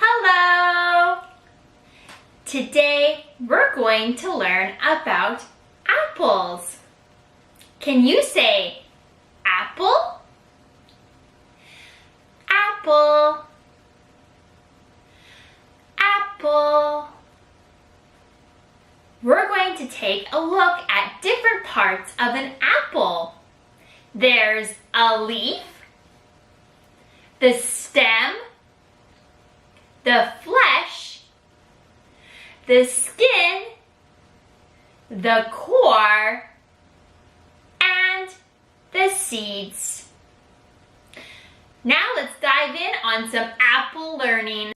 Hello! Today we're going to learn about apples. Can you say apple? Apple. Apple. We're going to take a look at different parts of an apple. There's a leaf, the stem, the flesh, the skin, the core, and the seeds. Now let's dive in on some apple learning.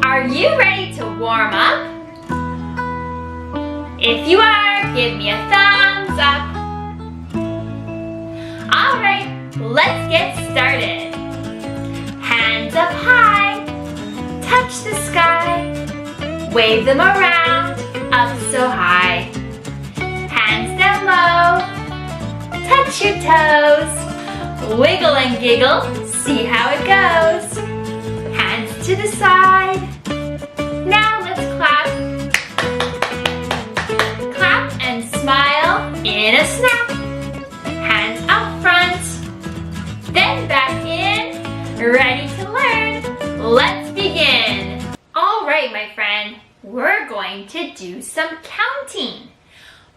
Are you ready to warm up? If you are, give me a thumbs up. Alright, let's get started. Hands up high, touch the sky, wave them around, up so high. Hands down low, touch your toes, wiggle and giggle, see how it goes. Hands to the side, now let's clap. Clap and smile in a snap. Hands up front, then back in, ready to learn. Let's begin. All right, my friend, we're going to do some counting.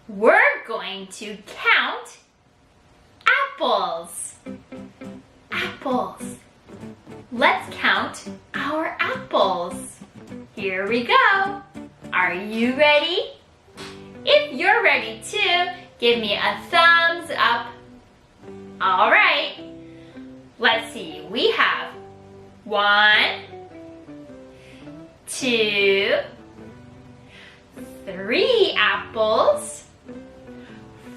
We're going to count apples. Apples. Let's count our apples. Here we go. Are you ready? If you're ready too, give me a thumbs up. All right. Let's see. We have 1, 2, 3 apples,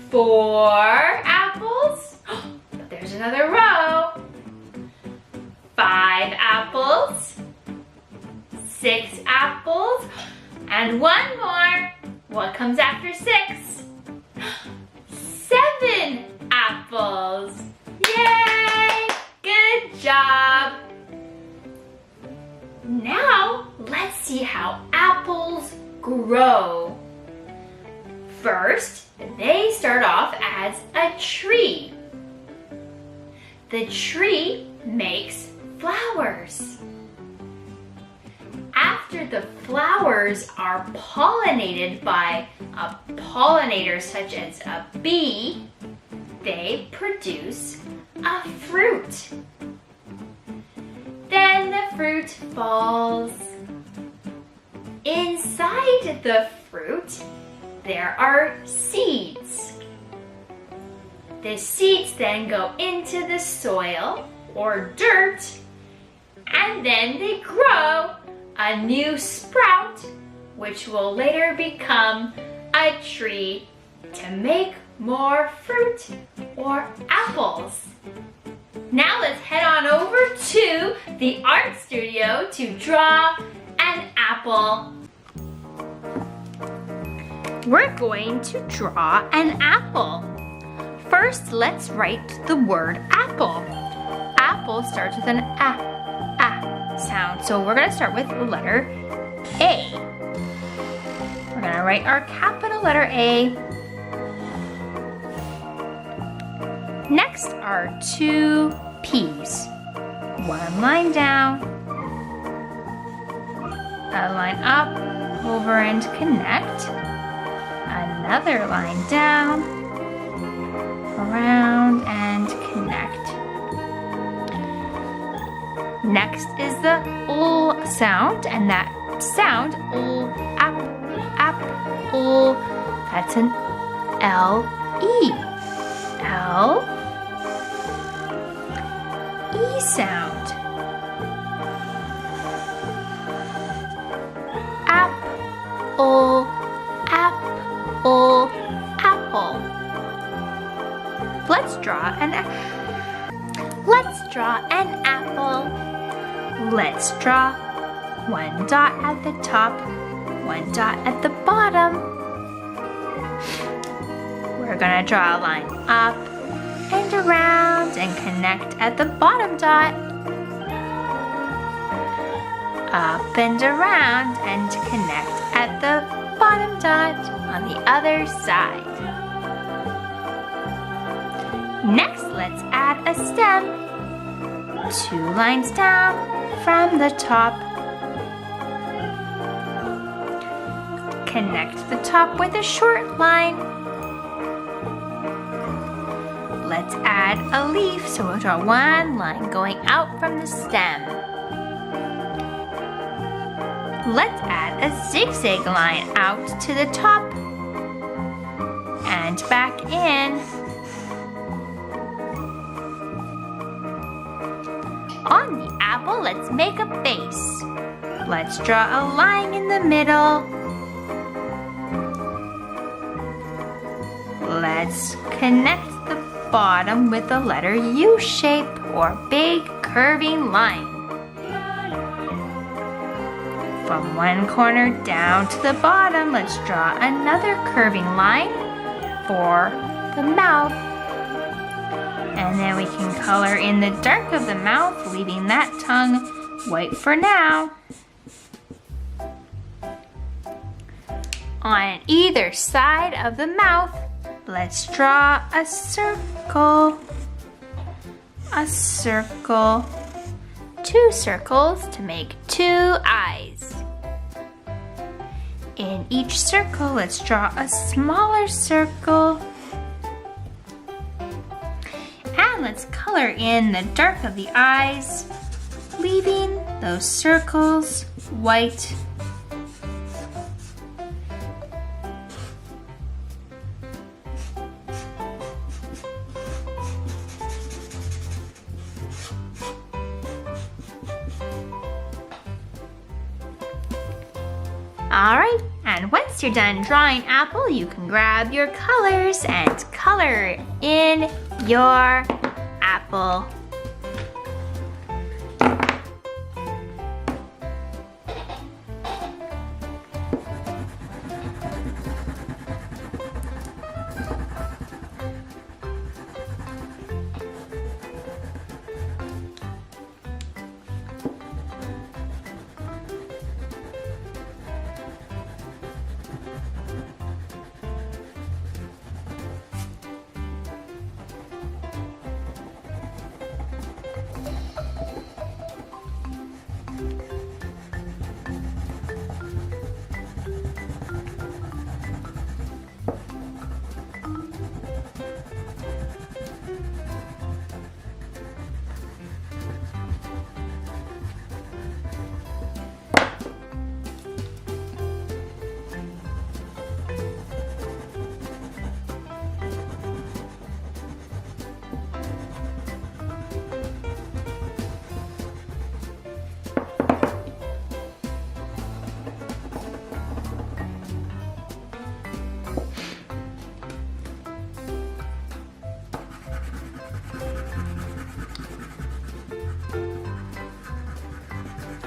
4 apples. But there's another row. 5 apples, 6 apples, and one more. What comes after 6? 7 apples. Yay! Good job. Now, let's see how apples grow. First, they start off as a tree. The tree makes flowers. After the flowers are pollinated by a pollinator such as a bee, they produce a fruit. Then the fruit falls. Inside the fruit, there are seeds. The seeds then go into the soil or dirt, and then they grow a new sprout, which will later become a tree to make more fruit or apples. Now let's head on over to the art studio to draw an apple. We're going to draw an apple. First, let's write the word apple. Apple starts with an A sound. So we're going to start with the letter A. We're going to write our capital letter A. Next are 2 P's. One line down, a line up, over and connect. Another line down, around and connect. Next is the L sound, and that sound, L, that's an L-E. L-E sound. Apple, apple, apple. Let's draw an apple. Let's draw one dot at the top, one dot at the bottom. we're gonna draw a line up and around and connect at the bottom dot. Up and around and connect at the bottom dot on the other side. Next, let's add a stem. 2 lines down from the top. Connect the top with a short line. Let's add a leaf, so we'll draw 1 line going out from the stem. Let's add a zigzag line out to the top and back in. On the apple, let's make a base. Let's draw a line in the middle. Let's connect the bottom with the letter U shape or big curving line. From one corner down to the bottom, let's draw another curving line for the mouth. And then we can color in the dark of the mouth, leaving that tongue white for now. On either side of the mouth, let's draw a circle, 2 circles to make 2 eyes. In each circle, let's draw a smaller circle. And let's color in the dark of the eyes, leaving those circles white. Alright, and once you're done drawing apple, you can grab your colors and color in your apple.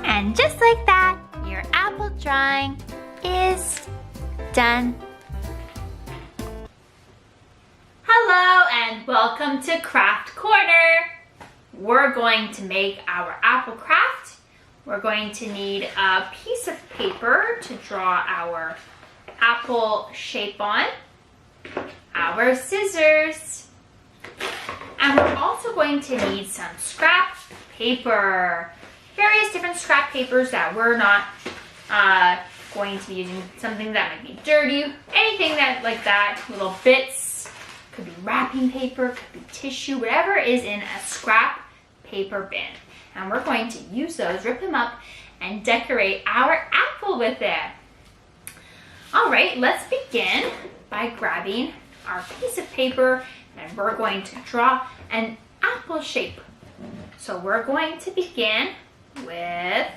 And just like that, your apple drawing is done. Hello and welcome to Craft Corner. We're going to make our apple craft. We're going to need a piece of paper to draw our apple shape on, our scissors, and we're also going to need some scrap paper. Various different scrap papers that we're not going to be using. Something that might be dirty, anything that like that, little bits. Could be wrapping paper, could be tissue, whatever is in a scrap paper bin. And we're going to use those, rip them up, and decorate our apple with it. All right, let's begin by grabbing our piece of paper and we're going to draw an apple shape. So we're going to begin with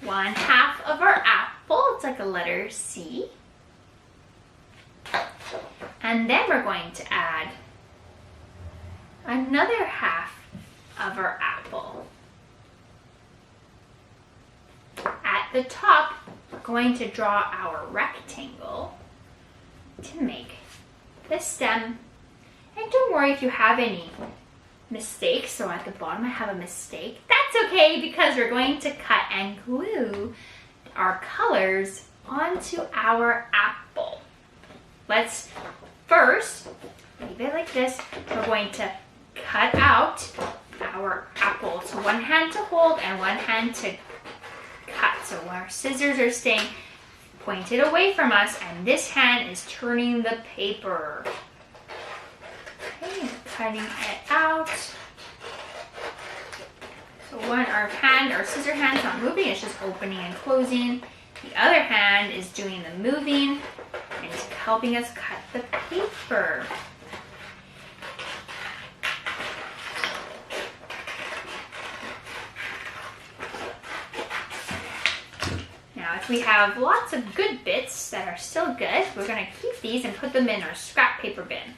one half of our apple. It's like a letter C. And then we're going to add another half of our apple. At the top going to draw our rectangle to make the stem. And don't worry if you have any mistakes. So at the bottom I have a mistake. That's okay because we're going to cut and glue our colors onto our apple. Let's first leave it like this. We're going to cut out our apple. So one hand to hold and one hand to cut. So our scissors are staying pointed away from us and this hand is turning the paper. Okay, cutting it out. So our scissor hand's not moving, it's just opening and closing. The other hand is doing the moving and it's helping us cut the paper. Now, if we have lots of good bits that are still good, we're going to keep these and put them in our scrap paper bin.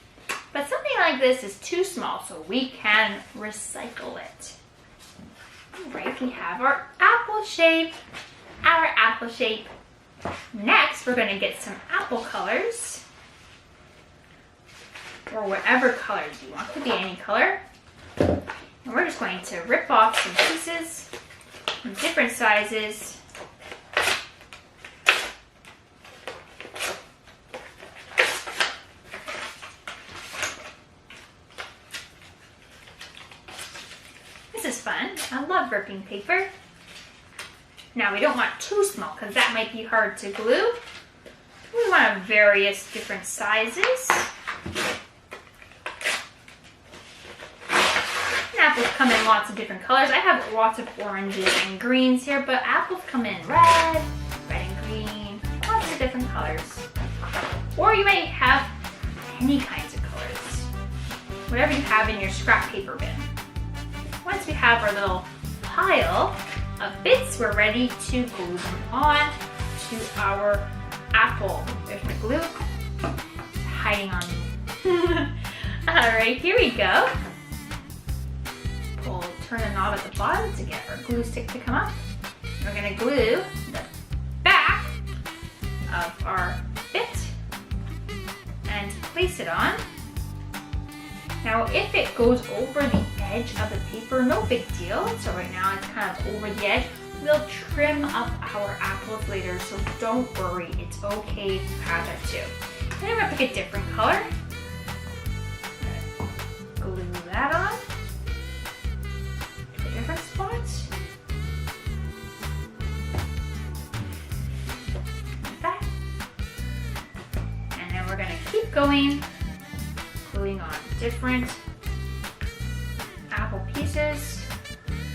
But something like this is too small, so we can recycle it. All right, we have our apple shape. Next, we're going to get some apple colors, or whatever colors you want. Could be any color. And we're just going to rip off some pieces in different sizes. This is fun. I love ripping paper. Now we don't want too small because that might be hard to glue. We want various different sizes. And apples come in lots of different colors. I have lots of oranges and greens here, but apples come in red and green, lots of different colors. Or you might have any kinds of colors. Whatever you have in your scrap paper bin. Once we have our little pile of bits, we're ready to glue them on to our apple. There's my glue. It's hiding on me. Alright, here we go. We'll turn the knob at the bottom to get our glue stick to come up. We're going to glue the back of our bit and place it on. Now, if it goes over the edge of the paper, no big deal. So right now it's kind of over the edge. We'll trim up our apples later, so don't worry. It's okay to have that too. And then we're going to pick a different color. Glue that on. To a different spot. Like that. And then we're going to keep going. Gluing on different apple pieces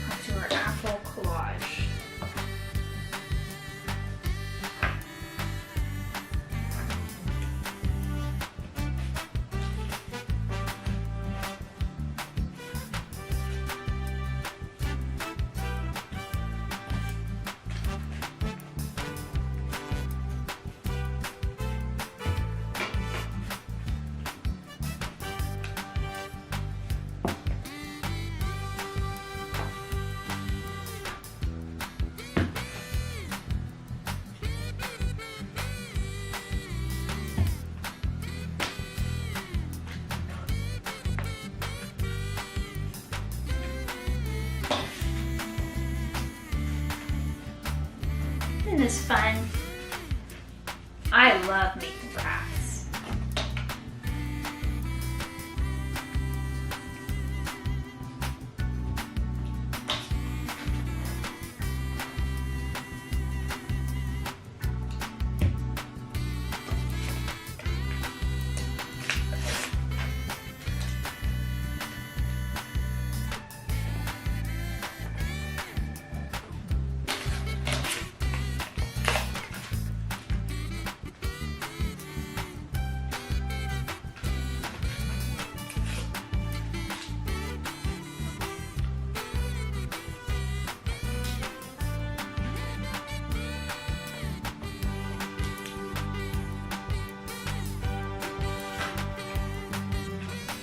onto our apple collage. Isn't this fun? I love making crafts.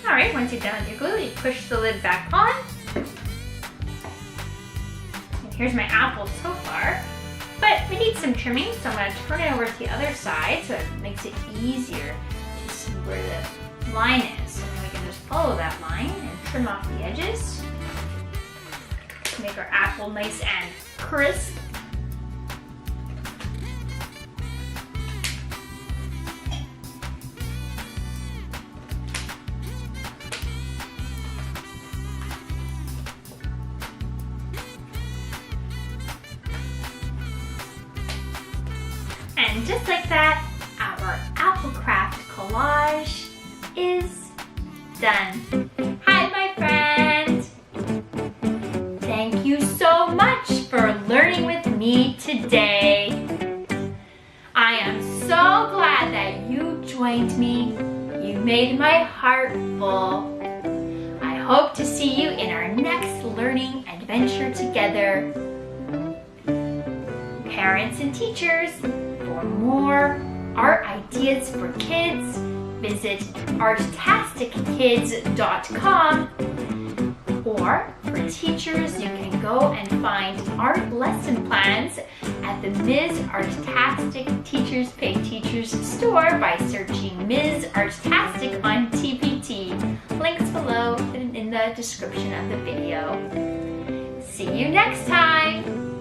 Alright, once you're done with your glue, you push the lid back on. And here's my apple so far. But we need some trimming, so I'm going to turn it over to the other side so it makes it easier to see where the line is. So then we can just follow that line and trim off the edges to make our apple nice and crisp. And just like that, our apple craft collage is done. Hi, my friend. Thank you so much for learning with me today. I am so glad that you joined me. You made my heart full. I hope to see you in our next learning adventure together. Parents and teachers, for more art ideas for kids, visit artastickids.com. Or for teachers, you can go and find art lesson plans at the Ms. Artastic Teachers Pay Teachers store by searching Ms. Artastic on TPT. Links below and in the description of the video. See you next time!